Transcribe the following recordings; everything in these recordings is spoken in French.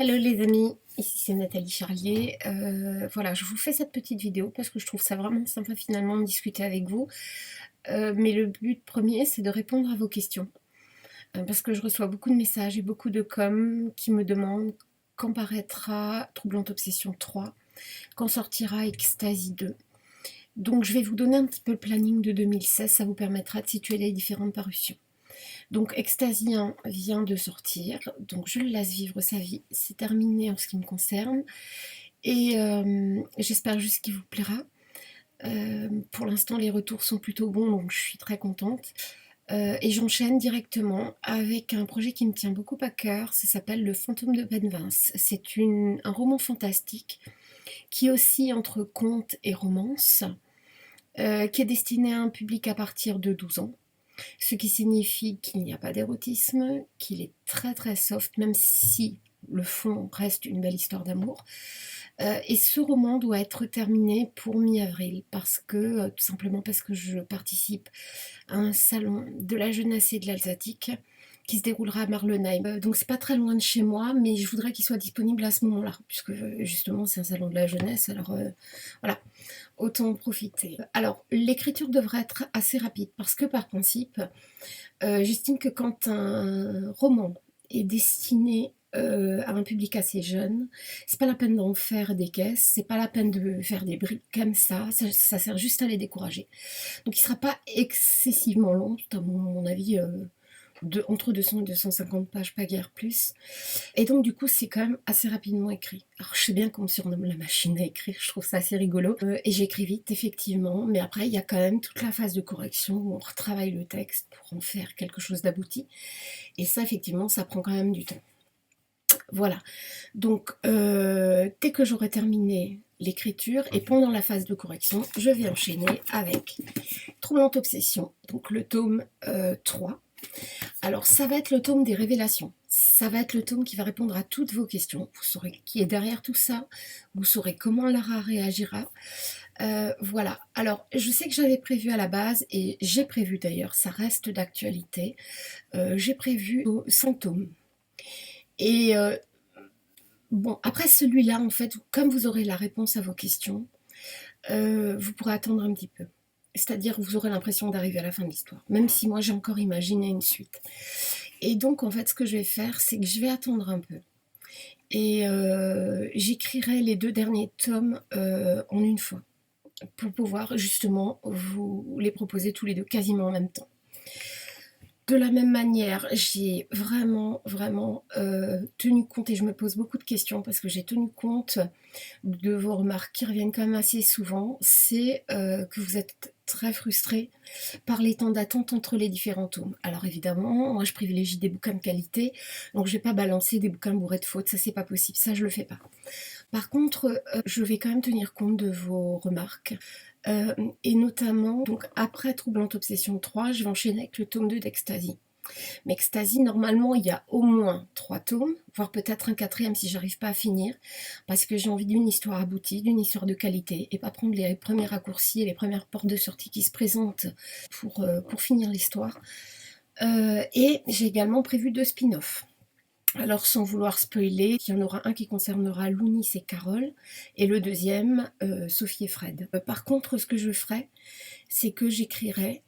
Hello les amis, ici c'est Nathalie Charlier. Voilà, je vous fais cette petite vidéo parce que je trouve ça vraiment sympa finalement de discuter avec vous. Mais le but premier, c'est de répondre à vos questions. Parce que je reçois beaucoup de messages et beaucoup de com qui me demandent quand paraîtra Troublante Obsession 3, quand sortira Ecstasy 2. Donc je vais vous donner un petit peu le planning de 2016, ça vous permettra de situer les différentes parutions. Donc Ecstasy 1 vient de sortir, donc je le laisse vivre sa vie, c'est terminé en ce qui me concerne, et j'espère juste qu'il vous plaira. Pour l'instant les retours sont plutôt bons, donc je suis très contente. Et j'enchaîne directement avec un projet qui me tient beaucoup à cœur, ça s'appelle Le Fantôme de Penvins. C'est un roman fantastique qui oscille entre conte et romance, qui est destiné à un public à partir de 12 ans. Ce qui signifie qu'il n'y a pas d'érotisme, qu'il est très très soft, même si le fond reste une belle histoire d'amour. Et ce roman doit être terminé pour mi-avril, parce que, tout simplement parce que je participe à un salon de la jeunesse et de l'Alsatique qui se déroulera à Marlenheim. Donc c'est pas très loin de chez moi, mais je voudrais qu'il soit disponible à ce moment-là, puisque justement c'est un salon de la jeunesse, alors voilà, autant en profiter. Alors l'écriture devrait être assez rapide, parce que par principe, j'estime que quand un roman est destiné à un public assez jeune, c'est pas la peine d'en faire des caisses, c'est pas la peine de faire des briques comme ça sert juste à les décourager. Donc il sera pas excessivement long, à mon avis, entre 200 et 250 pages, pas guère plus. Et donc du coup c'est quand même assez rapidement écrit. Alors je sais bien qu'on me surnomme la machine à écrire, je trouve ça assez rigolo. Et j'écris vite effectivement, mais après il y a quand même toute la phase de correction où on retravaille le texte pour en faire quelque chose d'abouti. Et ça effectivement ça prend quand même du temps. Voilà, donc dès que j'aurai terminé l'écriture et pendant la phase de correction, je vais enchaîner avec Troublante Obsession, donc le tome 3. Alors ça va être le tome des révélations, ça va être le tome qui va répondre à toutes vos questions, vous saurez qui est derrière tout ça, vous saurez comment Lara réagira. Voilà, alors je sais que j'avais prévu à la base, et j'ai prévu d'ailleurs, ça reste d'actualité, j'ai prévu 5 tomes. Et bon, après celui-là, en fait, comme vous aurez la réponse à vos questions, vous pourrez attendre un petit peu. C'est-à-dire vous aurez l'impression d'arriver à la fin de l'histoire, même si moi j'ai encore imaginé une suite. Et donc en fait ce que je vais faire, c'est que je vais attendre un peu. Et j'écrirai les 2 derniers tomes en une fois, pour pouvoir justement vous les proposer tous les 2 quasiment en même temps. De la même manière, j'ai vraiment tenu compte, et je me pose beaucoup de questions parce que j'ai tenu compte de vos remarques qui reviennent quand même assez souvent, c'est que vous êtes très frustrés par les temps d'attente entre les différents tomes. Alors évidemment, moi je privilégie des bouquins de qualité, donc je vais pas balancer des bouquins bourrés de fautes, ça c'est pas possible, ça je le fais pas. Par contre, je vais quand même tenir compte de vos remarques, et notamment, donc après Troublante Obsession 3, je vais enchaîner avec le tome 2 d'Ecstasy. Mais Ecstasy, normalement, il y a au moins 3 tomes, voire peut-être un 4e si j'arrive pas à finir, parce que j'ai envie d'une histoire aboutie, d'une histoire de qualité, et pas prendre les premiers raccourcis et les premières portes de sortie qui se présentent pour finir l'histoire. Et j'ai également prévu 2 spin-offs. Alors sans vouloir spoiler, il y en aura un qui concernera Lounis et Carole, et le deuxième, Sophie et Fred. Par contre, ce que je ferai, c'est que j'écrirai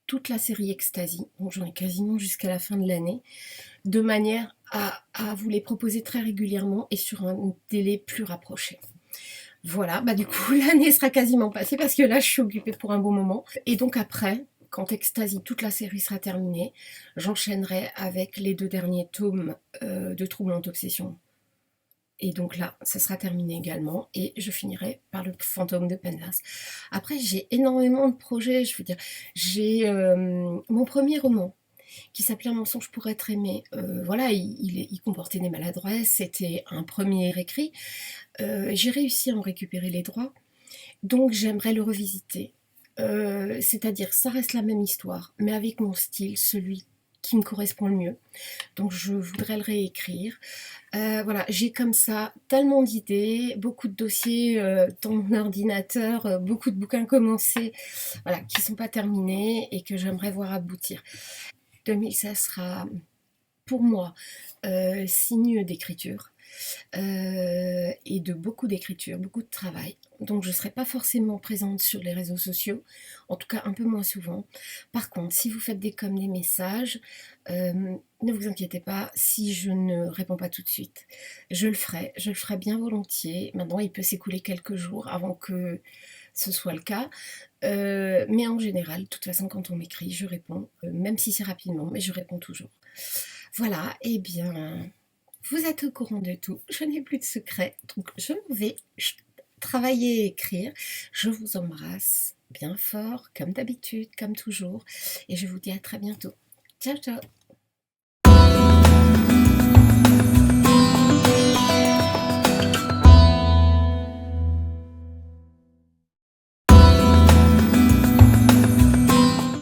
toute la série Ecstasy, bon, j'en ai quasiment jusqu'à la fin de l'année, de manière à vous les proposer très régulièrement et sur un délai plus rapproché. Voilà, bah du coup l'année sera quasiment passée parce que là je suis occupée pour un bon moment. Et donc après, quand Ecstasy, toute la série sera terminée, j'enchaînerai avec les 2 derniers tomes de Troublante Obsession. Et donc là, ça sera terminé également, et je finirai par le Fantôme de Penvins. Après, j'ai énormément de projets, je veux dire, j'ai mon premier roman, qui s'appelait Un mensonge pour être aimé. Voilà, il comportait des maladresses, c'était un premier écrit. J'ai réussi à en récupérer les droits, donc j'aimerais le revisiter. C'est-à-dire, ça reste la même histoire, mais avec mon style, celui qui me correspond le mieux. Donc je voudrais le réécrire. Voilà, j'ai comme ça tellement d'idées, beaucoup de dossiers dans mon ordinateur, beaucoup de bouquins commencés, voilà, qui ne sont pas terminés et que j'aimerais voir aboutir. 2016 sera pour moi signe d'écriture. et de beaucoup d'écriture, beaucoup de travail. Donc je ne serai pas forcément présente sur les réseaux sociaux, en tout cas un peu moins souvent. Par contre, si vous faites des messages, ne vous inquiétez pas si je ne réponds pas tout de suite. Je le ferai bien volontiers. Maintenant, il peut s'écouler quelques jours avant que ce soit le cas. Mais en général, de toute façon, quand on m'écrit, je réponds, même si c'est rapidement, mais je réponds toujours. Voilà, et bien, vous êtes au courant de tout, je n'ai plus de secret, donc je m'en vais travailler et écrire. Je vous embrasse bien fort, comme d'habitude, comme toujours, et je vous dis à très bientôt. Ciao, ciao!